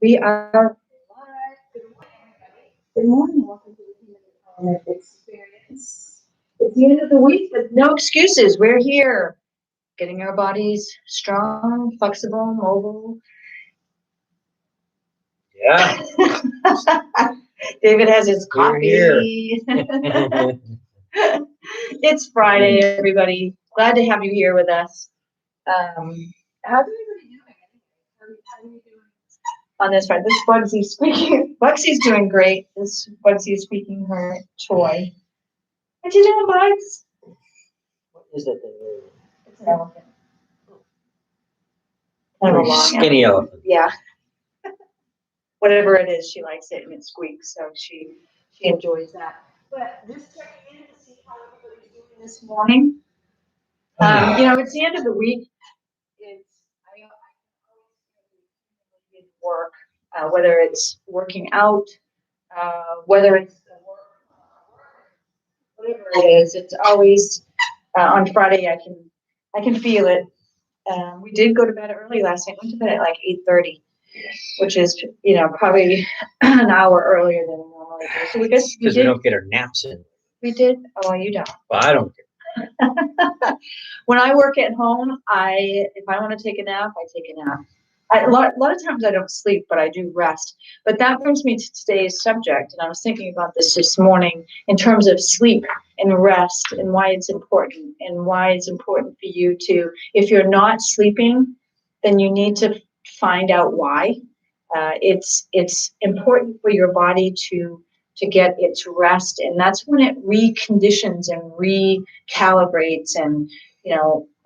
We are live. Good morning. Welcome to the Human Empowerment Experience. It's the end of the week, but no excuses. We're here, getting our bodies strong, flexible, mobile. Yeah. David has his coffee. It's Friday, everybody. Glad to have you here with us. How's everybody doing? How are you doing on this part? This is Bugsy speaking. Bugsy's doing great. This Bugsy is speaking her toy. What you doing, Bugs? What is it? It's an elephant. Kind of a long Skinny elephant. Yeah. Whatever it is, she likes it and it squeaks, so she enjoys that. But just checking in to see how everybody's doing this morning. It's the end of the week. I always work, whether it's working out, whether it's whatever it is. It's always on Friday. I can feel it. We did go to bed early last night. Went to bed at like 8:30, which is probably an hour earlier than we normally do. So because we don't get our naps in. We did. Oh, you don't. Well, I don't. When I work at home, if I want to take a nap, I take a nap. A lot of times I don't sleep, but I do rest. But that brings me to today's subject, and I was thinking about this morning in terms of sleep and rest and why it's important for you to, if you're not sleeping, then you need to find out why. It's important for your body to get its rest, and that's when it reconditions and recalibrates, and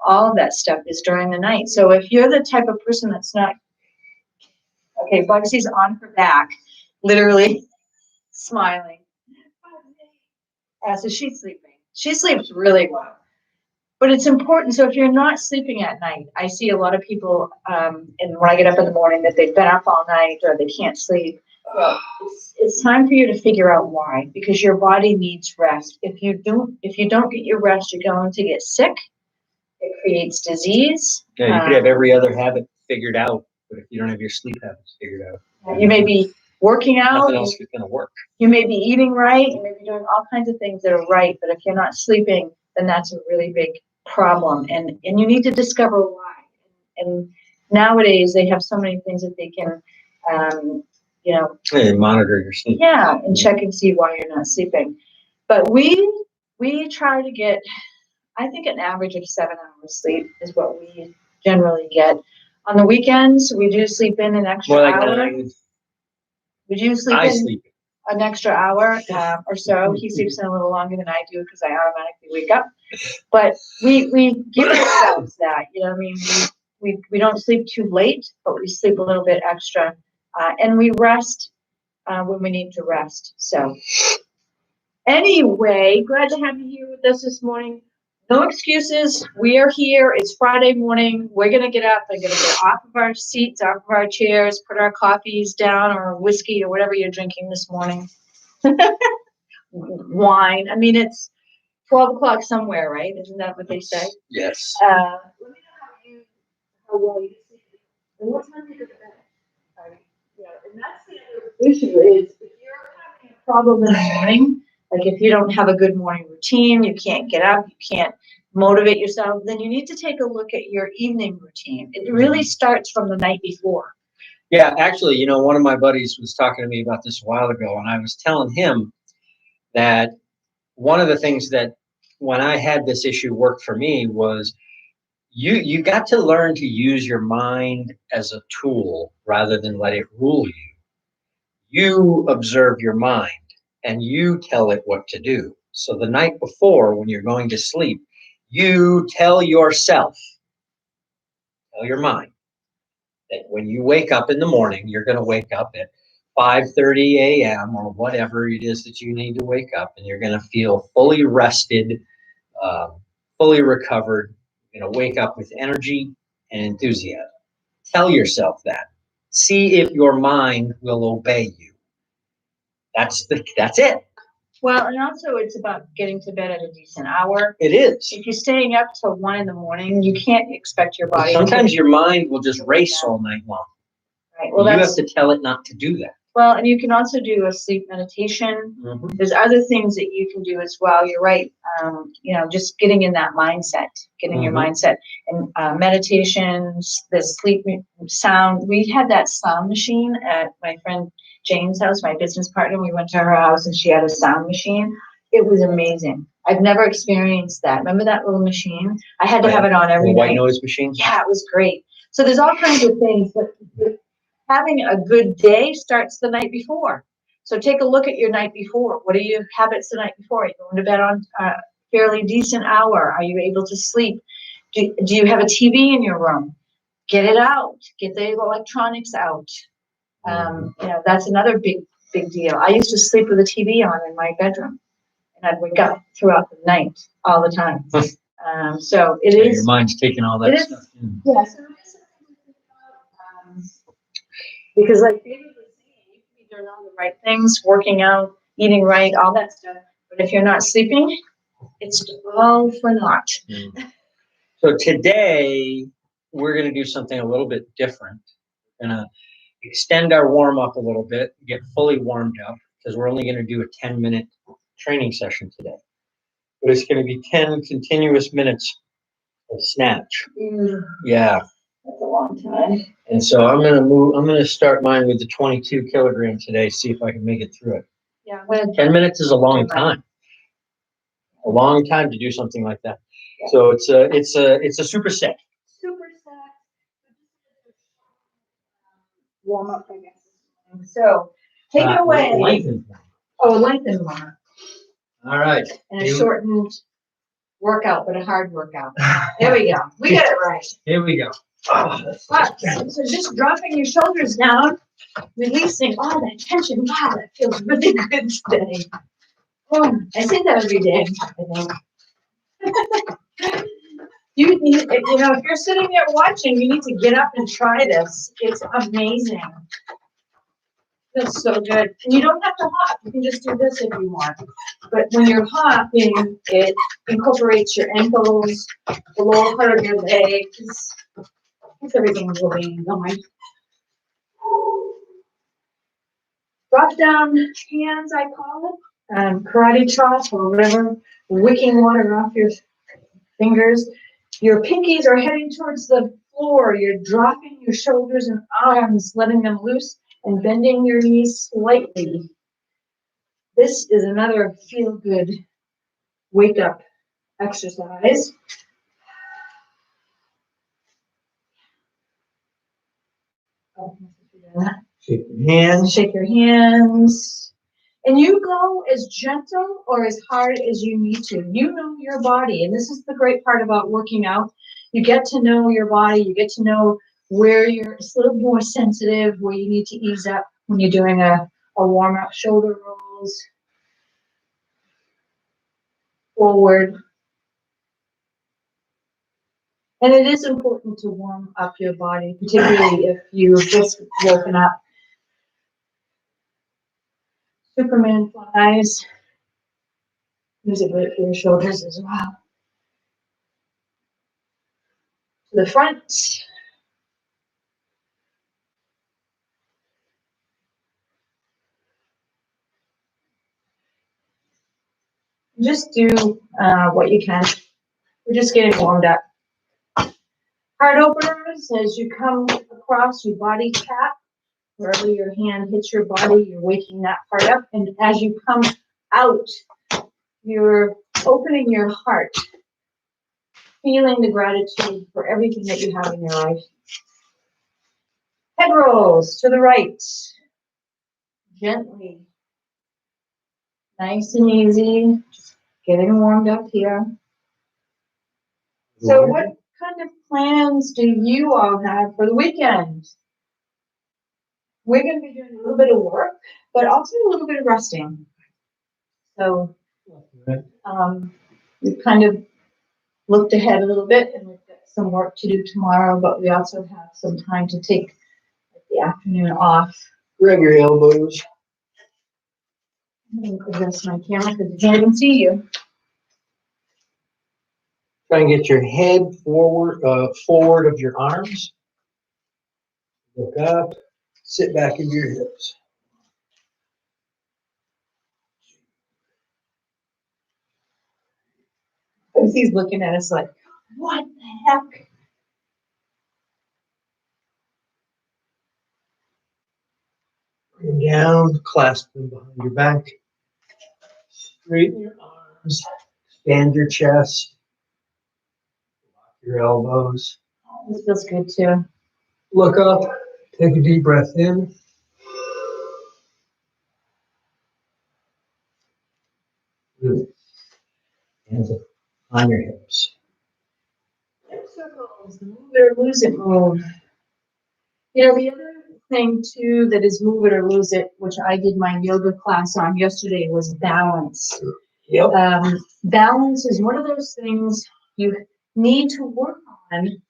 all of that stuff is during the night. So if you're the type of person that's not okay, Bugsy's on her back, literally smiling. So she's sleeping. She sleeps really well. But it's important. So if you're not sleeping at night, I see a lot of people, and when I get up in the morning, that they've been up all night or they can't sleep. Well, it's time for you to figure out why, because your body needs rest. If you don't get your rest, you're going to get sick. It creates disease. Yeah, you could have every other habit figured out, but if you don't have your sleep habits figured out, you may be working out. Nothing else is going to work. You may be eating right. You may be doing all kinds of things that are right, but if you're not sleeping, then that's a really big problem, and you need to discover why. And nowadays they have so many things that they can, monitor your sleep. Yeah, and check and see why you're not sleeping. But we try to get, I think, an average of 7 hours sleep is what we generally get. On the weekends, we do sleep in an extra hour. 9. We do sleep an extra hour or so. He sleeps in a little longer than I do because I automatically wake up. But we give ourselves that, we don't sleep too late, but we sleep a little bit extra, and we rest when we need to rest. So anyway, glad to have you here with us this morning. No excuses. We are here. It's Friday morning. We're going to get up and going to get off of our seats, off of our chairs, put our coffees down or whiskey or whatever you're drinking this morning. Wine. I mean, it's 12 o'clock somewhere, right? Isn't that what they say? Yes. Let me know how well you sleep. And what time do you go to bed? And that's the other issue is if you're having a problem in the morning, like if you don't have a good morning routine, you can't get up, you can't motivate yourself, then you need to take a look at your evening routine. It really starts from the night before. Yeah, actually, one of my buddies was talking to me about this a while ago, and I was telling him that one of the things that when I had this issue work for me was you got to learn to use your mind as a tool rather than let it rule you. You observe your mind and you tell it what to do. So the night before, when you're going to sleep, you tell yourself, tell your mind, that when you wake up in the morning, you're going to wake up at 5:30 a.m. or whatever it is that you need to wake up, and you're going to feel fully rested, fully recovered. You're going to wake up with energy and enthusiasm. Tell yourself that. See if your mind will obey you. That's it. Well, and also it's about getting to bed at a decent hour. It is. If you're staying up till 1 a.m, you can't expect your body. Sometimes your mind will just race all night long. Right. Well, you have that's, to tell it not to do that. well, and you can also do a sleep meditation. Mhm. There's other things that you can do as well. You're right. Just getting in that mindset, getting your mindset, and meditations, the sleep sound. We had that sound machine at my friend Jane's house, my business partner. We went to her house and she had a sound machine. It was amazing. I've never experienced that. Remember that little machine? I had to have it on every white night. noise machine? Yeah, it was great. So there's all kinds of things, but having a good day starts the night before. So take a look at your night before. What are your habits the night before? Are you going to bed on a fairly decent hour? Are you able to sleep? Do you have a TV in your room? Get it out. Get the electronics out. That's another big deal. I used to sleep with the TV on in my bedroom, and I'd wake up throughout the night all the time. So it is. Your mind's taking all that stuff in. Yeah, so it is something to think about. Because like David was saying, you can be doing all the right things, working out, eating right, all that stuff. But if you're not sleeping, it's all for naught. So today, we're going to do something a little bit different. We're going to extend our warm up a little bit, get fully warmed up, because we're only going to do a 10-minute training session today. But it's going to be 10 continuous minutes of snatch. Yeah. That's a long time. And so I'm going to start mine with the 22 kilograms today, see if I can make it through it. Yeah. 10 minutes is a long time. A long time to do something like that. Yeah. So it's a superset. Superset. Warm up, I guess. So take it away. Lengthen. Lengthen one. All right. And a shortened workout, but a hard workout. There we go. We got it right. Here we go. So just dropping your shoulders down, releasing all that tension. Wow, that feels really good today. I say that every day, I think. You need, if you're sitting there watching, you need to get up and try this. It's amazing. Feels so good. And you don't have to hop. You can just do this if you want. But when you're hopping, it incorporates your ankles, the lower part of your legs. It's everything moving and going. Drop down hands, I call it. Karate chop or whatever. Wicking water off your fingers. Your pinkies are heading towards the floor. You're dropping your shoulders and arms, letting them loose and bending your knees slightly. This is another feel-good wake-up exercise. Shake your hands. Shake your hands. And you go as gentle or as hard as you need to. You know your body. And this is the great part about working out. You get to know your body. You get to know where you're a little more sensitive, where you need to ease up when you're doing a warm-up. Shoulder rolls. Forward. And it is important to warm up your body, particularly if you've just woken up. Superman flies. These are great for your shoulders as well. To the front. Just do what you can. We're just getting warmed up. Heart openers, as you come across your body tap, wherever your hand hits your body, you're waking that part up. And as you come out, you're opening your heart, feeling the gratitude for everything that you have in your life. Head rolls to the right, gently, nice and easy, just getting warmed up here. So what kind of plans do you all have for the weekend? We're going to be doing a little bit of work, but also a little bit of resting. So we've kind of looked ahead a little bit, and we've got some work to do tomorrow, but we also have some time to take the afternoon off. Grab your elbows. I'm going to adjust my camera because I can't even see you. Try and get your head forward of your arms. Look up. Sit back into your hips. He's looking at us like, what the heck? Bring them down, clasp them behind your back. Straighten your arms, expand your chest, lock your elbows. This feels good too. Look up, take a deep breath in. Good. Hands up on your hips. Circles, move it or lose it move. You know, the other thing too that is move it or lose it, which I did my yoga class on yesterday, was balance. Yep. Balance is one of those things you need to work on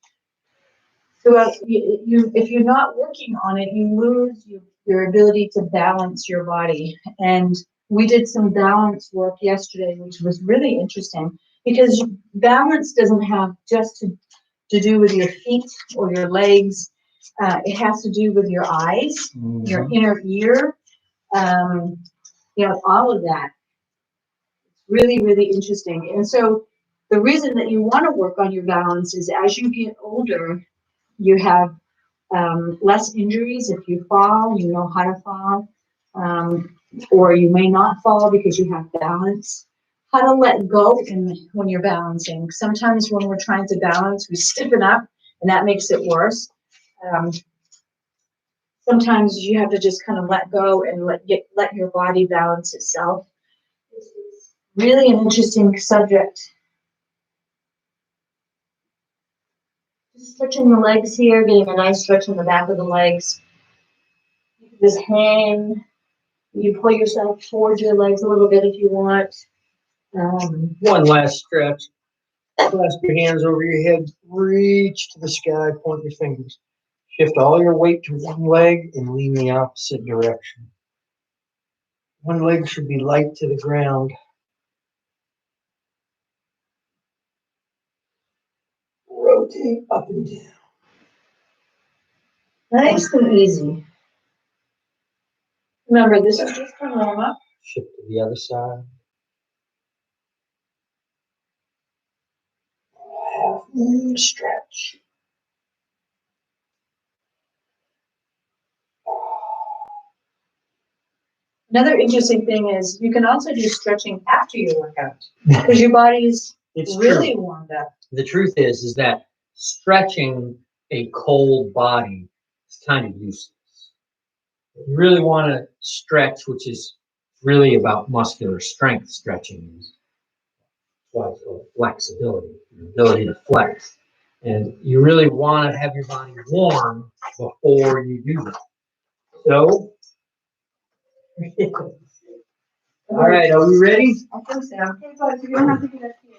throughout. If you're not working on it, you lose your ability to balance your body. And we did some balance work yesterday, which was really interesting because balance doesn't have just to do with your feet or your legs. It has to do with your eyes, your inner ear, all of that. It's really, really interesting. And so the reason that you want to work on your balance is as you get older, you have less injuries. If you fall, you know how to fall, or you may not fall because you have balance. How to let go when you're balancing. Sometimes when we're trying to balance, we stiffen up, and that makes it worse. Sometimes you have to just kind of let go and let your body balance itself. It's really an interesting subject. Just stretching the legs here, getting a nice stretch in the back of the legs. You can just hang. You pull yourself towards your legs a little bit if you want. One last stretch. Clasp your hands over your head, reach to the sky, point your fingers. Shift all your weight to one leg and lean the opposite direction. One leg should be light to the ground. Rotate up and down. Nice and easy. Remember, this is just from warm up. Shift to the other side. Half moon stretch. Another interesting thing is you can also do stretching after your workout because your body's really warmed up. The truth is that stretching a cold body is kind of useless. You really want to stretch, which is really about muscular strength. Stretching is why it's called flexibility, the ability to flex. And you really want to have your body warm before you do that. So, all right, are we ready? I think so. Okay, but you don't have to do that here.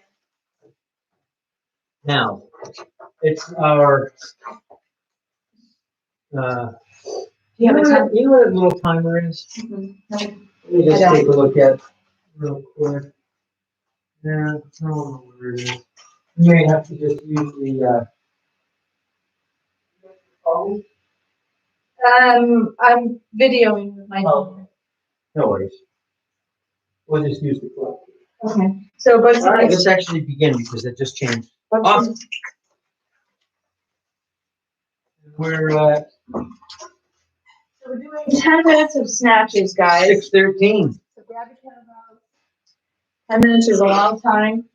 Now, it's our, you know what a little timer is? Let me just take a look at it real quick. Yeah, I don't know where it is. You may have to just use the phone. I'm videoing with my phone. No worries. We'll just use the clock. Okay. So, but All right, let's actually begin because it just changed. Off. We're So we're doing 10 minutes of snatches, guys. 6:13. So grab your kettlebell. 10 minutes is a long time,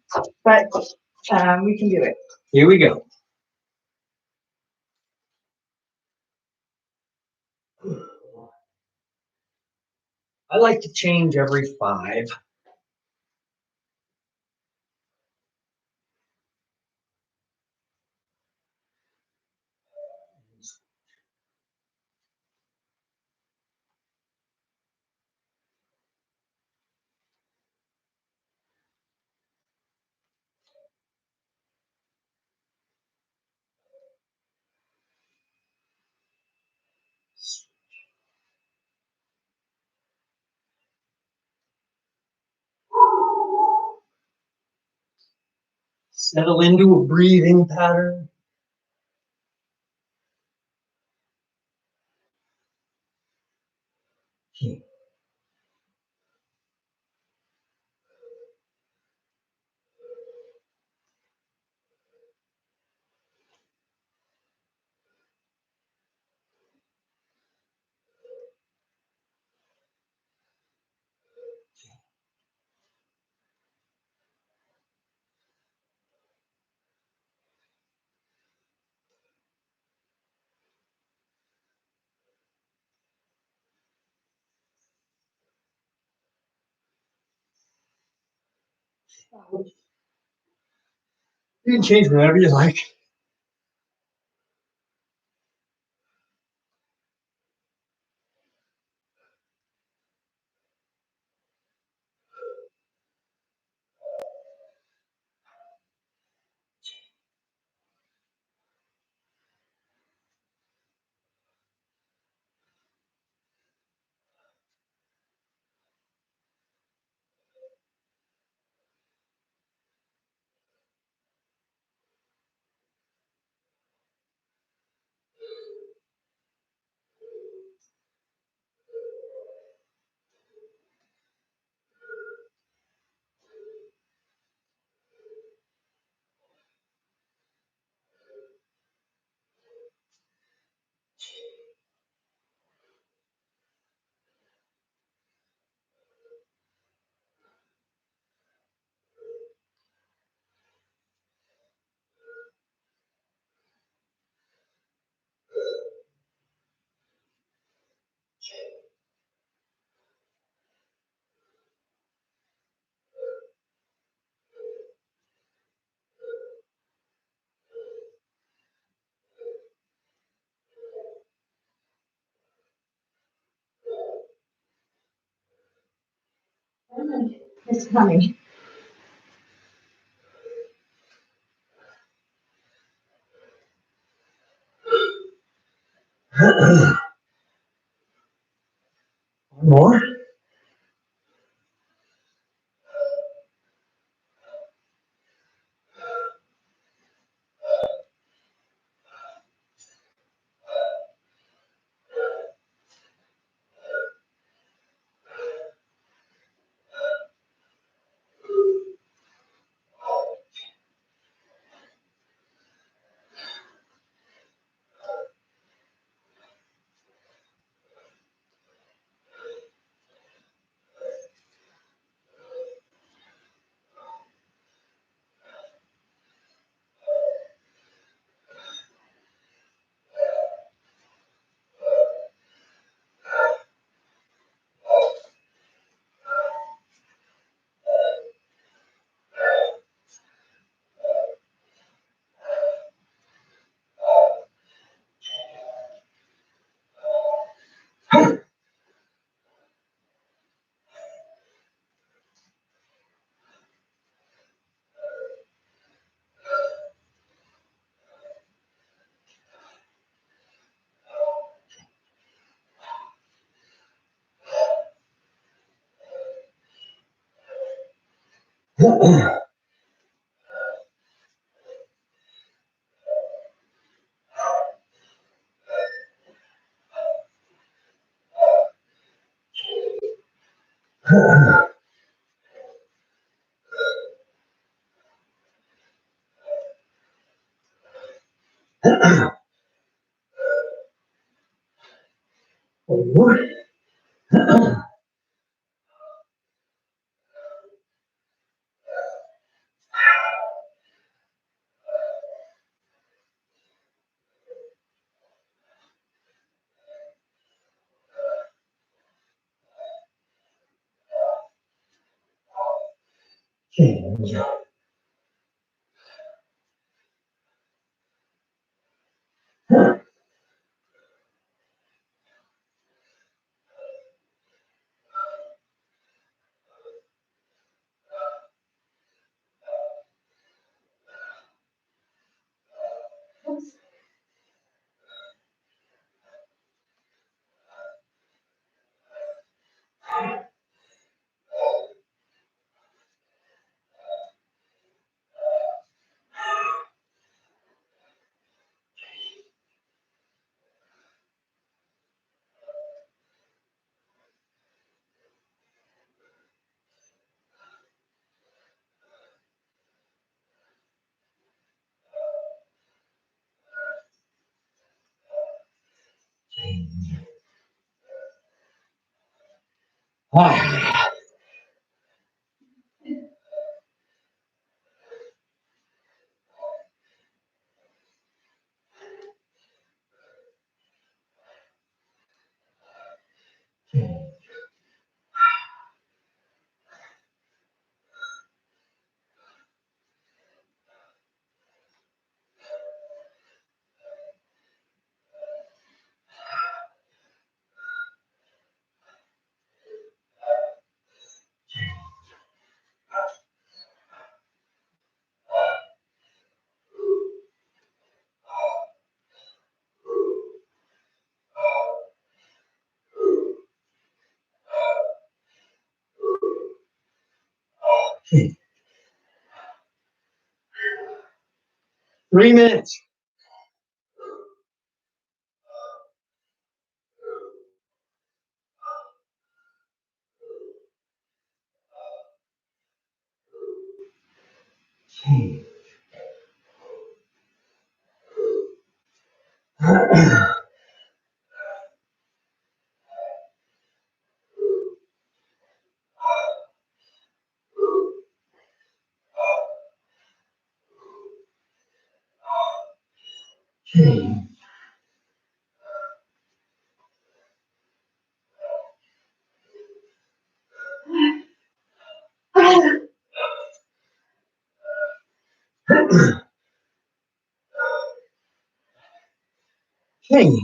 but we can do it. Here we go. I like to change every 5. Settle into a breathing pattern. Okay. You can change whatever you like. It's funny. One more. One more. Change. 3 minutes. Change.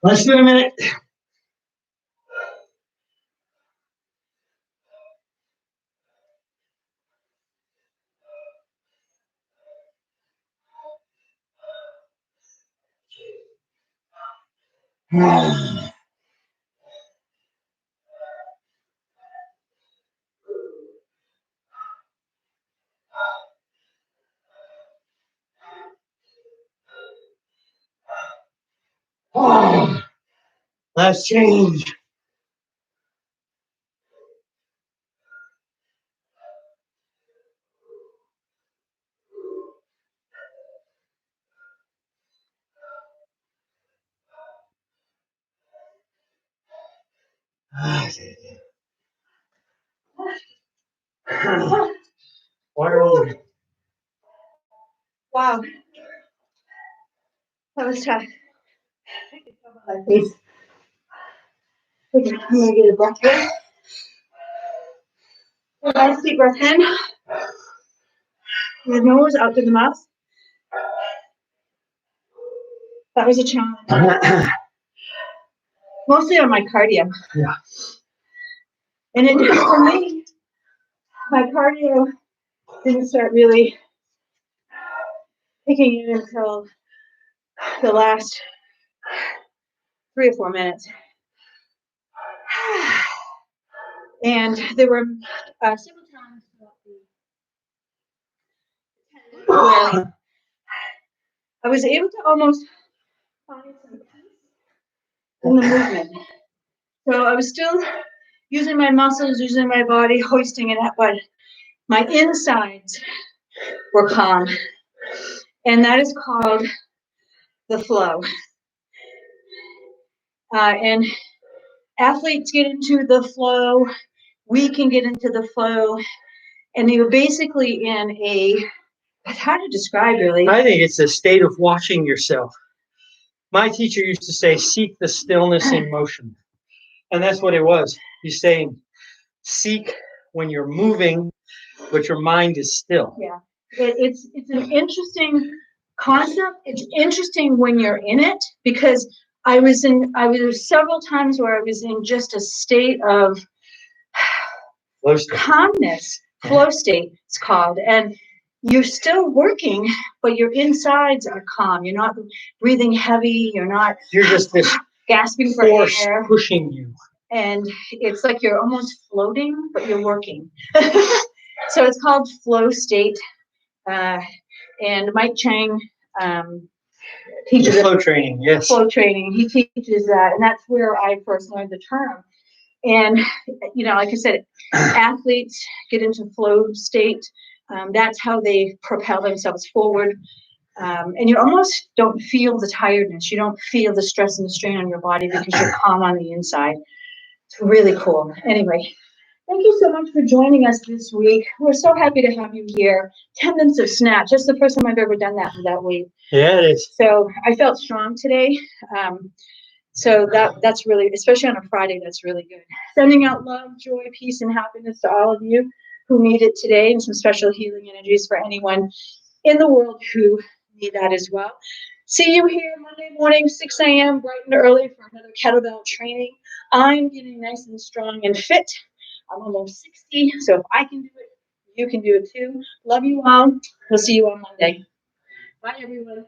Less than a minute. Last change. Water over. Wow. That was tough. My face. Okay, I'm gonna get a breath in. A nice deep breath in. The nose out through the mouth. That was a challenge. Mostly on my cardio. Yeah. And it for me, my cardio didn't start really kicking in until the last 3 or 4 minutes. And there were several times where I was able to almost find some peace in the movement. So I was still using my muscles, using my body, hoisting it up, but my insides were calm. And that is called the flow. And athletes get into the flow. We can get into the flow. And you're basically in it's hard to describe really. I think it's a state of watching yourself. My teacher used to say, seek the stillness in motion. And that's what it was. He's saying, seek when you're moving, but your mind is still. Yeah, it's an interesting concept. It's interesting when you're in it, because I was several times where I was in just a state of calmness, flow state it's called, and you're still working, but your insides are calm. You're not breathing heavy. You're just this gasping for force air, pushing you. and it's like you're almost floating, but you're working. So it's called flow state. And Mike Chang teaches flow training. Yes, flow training. He teaches that, and that's where I first learned the term. And like I said, athletes get into flow state. That's how they propel themselves forward. And you almost don't feel the tiredness. You don't feel the stress and the strain on your body because you're calm on the inside. It's really cool. Anyway, thank you so much for joining us this week. We're so happy to have you here. 10 minutes of snatch. That's the first time I've ever done that weight. Yeah, it is. So I felt strong today. So that's really, especially on a Friday, that's really good. Sending out love, joy, peace, and happiness to all of you who need it today, and some special healing energies for anyone in the world who need that as well. See you here Monday morning, 6 a.m., bright and early for another kettlebell training. I'm getting nice and strong and fit. I'm almost 60, so if I can do it, you can do it too. Love you all. We'll see you on Monday. Bye, everyone.